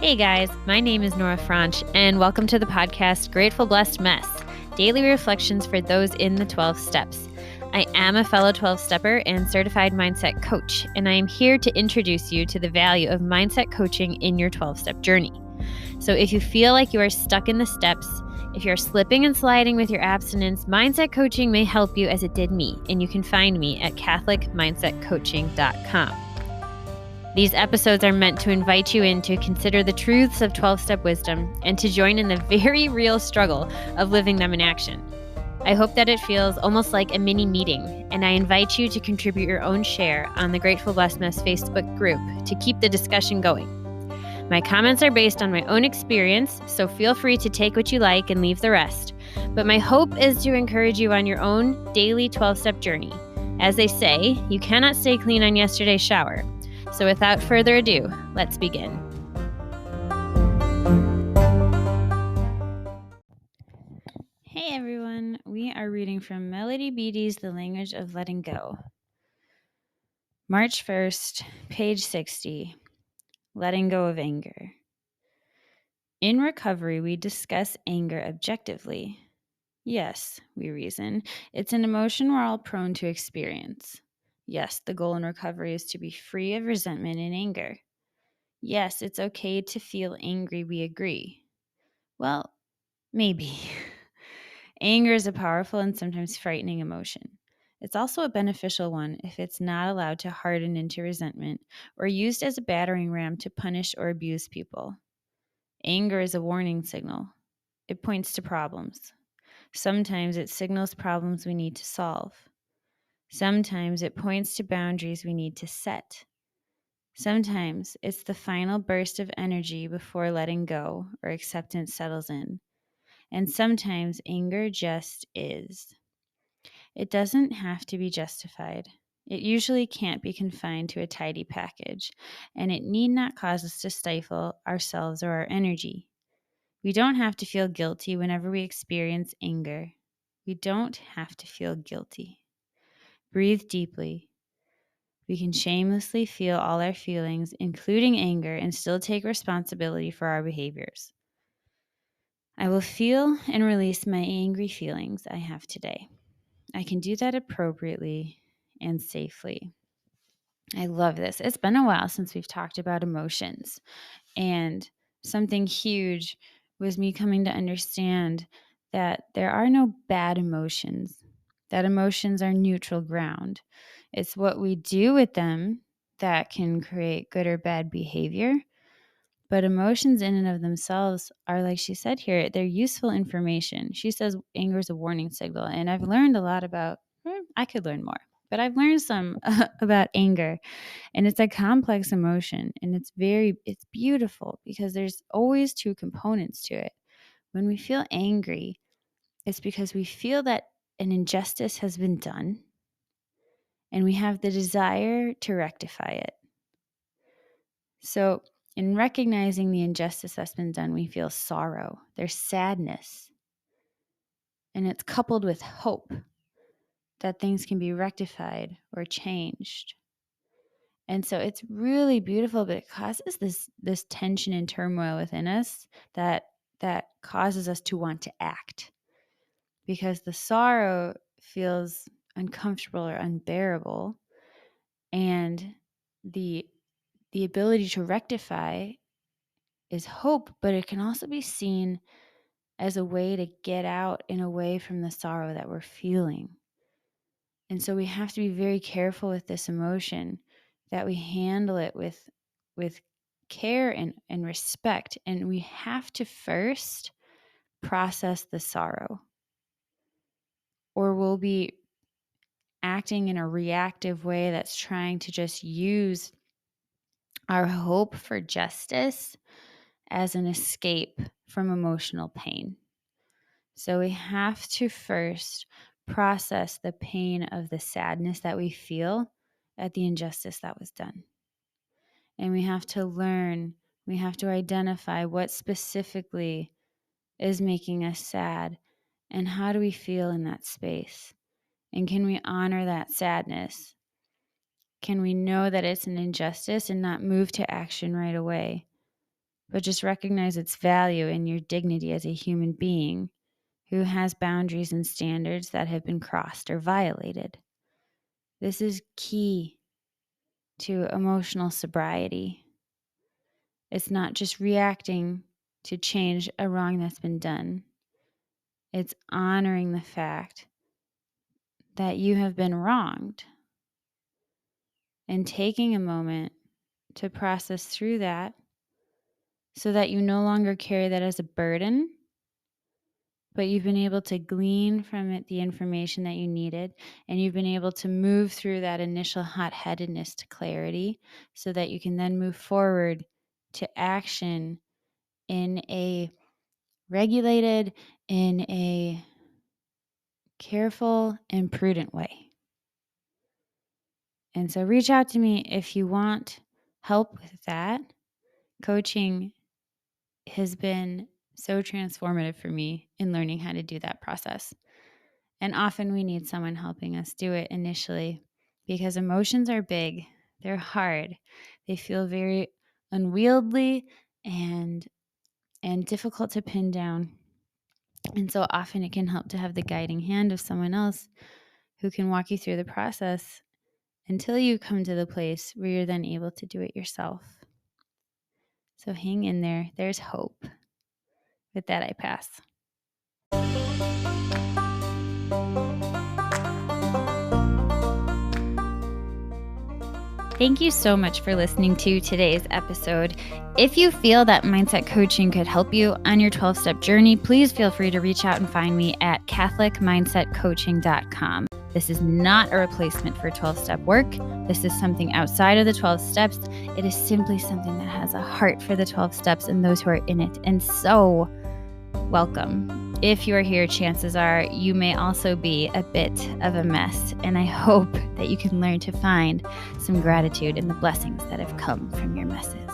Hey guys, my name is Nora Franche, and welcome to the podcast Grateful Blessed Mess, daily reflections for those in the 12 steps. I am a fellow 12-stepper and certified mindset coach, and I am here to introduce you to the value of mindset coaching in your 12-step journey. So if you feel like you are stuck in the steps, if you're slipping and sliding with your abstinence, mindset coaching may help you as it did me, and you can find me at catholicmindsetcoaching.com. These episodes are meant to invite you in to consider the truths of 12-step wisdom and to join in the very real struggle of living them in action. I hope that it feels almost like a mini meeting, and I invite you to contribute your own share on the Grateful Blessed Mess Facebook group to keep the discussion going. My comments are based on my own experience, so feel free to take what you like and leave the rest. But my hope is to encourage you on your own daily 12-step journey. As they say, you cannot stay clean on yesterday's shower. So without further ado, let's begin. Hey everyone, we are reading from Beattie's The Language of Letting Go. March 1st, page 60, Letting Go of Anger. In recovery, we discuss anger objectively. Yes, we reason, it's an emotion we're all prone to experience. Yes, the goal in recovery is to be free of resentment and anger. Yes, it's okay to feel angry, we agree. Well, maybe. Anger is a powerful and sometimes frightening emotion. It's also a beneficial one if it's not allowed to harden into resentment or used as a battering ram to punish or abuse people. Anger is a warning signal. It points to problems. Sometimes it signals problems we need to solve. Sometimes it points to boundaries we need to set. Sometimes it's the final burst of energy before letting go or acceptance settles in. And sometimes anger just is. It doesn't have to be justified. It usually can't be confined to a tidy package, and it need not cause us to stifle ourselves or our energy. We don't have to feel guilty whenever we experience anger. We don't have to feel guilty. Breathe deeply. We can shamelessly feel all our feelings, including anger, and still take responsibility for our behaviors. I will feel and release my angry feelings I have today. I can do that appropriately and safely. I love this. It's been a while since we've talked about emotions, and something huge was me coming to understand that there are no bad emotions, that emotions are neutral ground. It's what we do with them that can create good or bad behavior. But emotions in and of themselves are, like she said here, they're useful information. She says anger is a warning signal. And I've learned a lot about, I could learn more, but I've learned some about anger. And it's a complex emotion. And it's beautiful because there's always two components to it. When we feel angry, it's because we feel that an injustice has been done and we have the desire to rectify it. So, in recognizing the injustice that's been done, we feel sorrow. There's sadness. And it's coupled with hope that things can be rectified or changed. And so it's really beautiful, but it causes this tension and turmoil within us that causes us to want to act. Because the sorrow feels uncomfortable or unbearable. And the ability to rectify is hope, but it can also be seen as a way to get out and away from the sorrow that we're feeling. And so we have to be very careful with this emotion, that we handle it with care and respect. And we have to first process the sorrow, or we'll be acting in a reactive way that's trying to just use our hope for justice as an escape from emotional pain. So we have to first process the pain of the sadness that we feel at the injustice that was done. And we have to identify what specifically is making us sad and how do we feel in that space. And can we honor that sadness? Can we know that it's an injustice and not move to action right away? but just recognize its value in your dignity as a human being who has boundaries and standards that have been crossed or violated. This is key to emotional sobriety. It's not just reacting to change a wrong that's been done. It's honoring the fact that you have been wronged and taking a moment to process through that so that you no longer carry that as a burden, but you've been able to glean from it the information that you needed, and you've been able to move through that initial hot-headedness to clarity so that you can then move forward to action in a regulated, in a careful and prudent way. And so reach out to me if you want help with that. Coaching has been so transformative for me in learning how to do that process. And often we need someone helping us do it initially because emotions are big, they're hard, they feel very unwieldy and difficult to pin down. And so often it can help to have the guiding hand of someone else who can walk you through the process until you come to the place where you're then able to do it yourself. So hang in there. There's hope. With that, I pass. Thank you so much for listening to today's episode. If you feel that mindset coaching could help you on your 12-step journey, please feel free to reach out and find me at catholicmindsetcoaching.com. This is not a replacement for 12-step work. This is something outside of the 12 steps. It is simply something that has a heart for the 12 steps and those who are in it. And so, welcome. If you're here, chances are you may also be a bit of a mess. And I hope that you can learn to find some gratitude in the blessings that have come from your messes.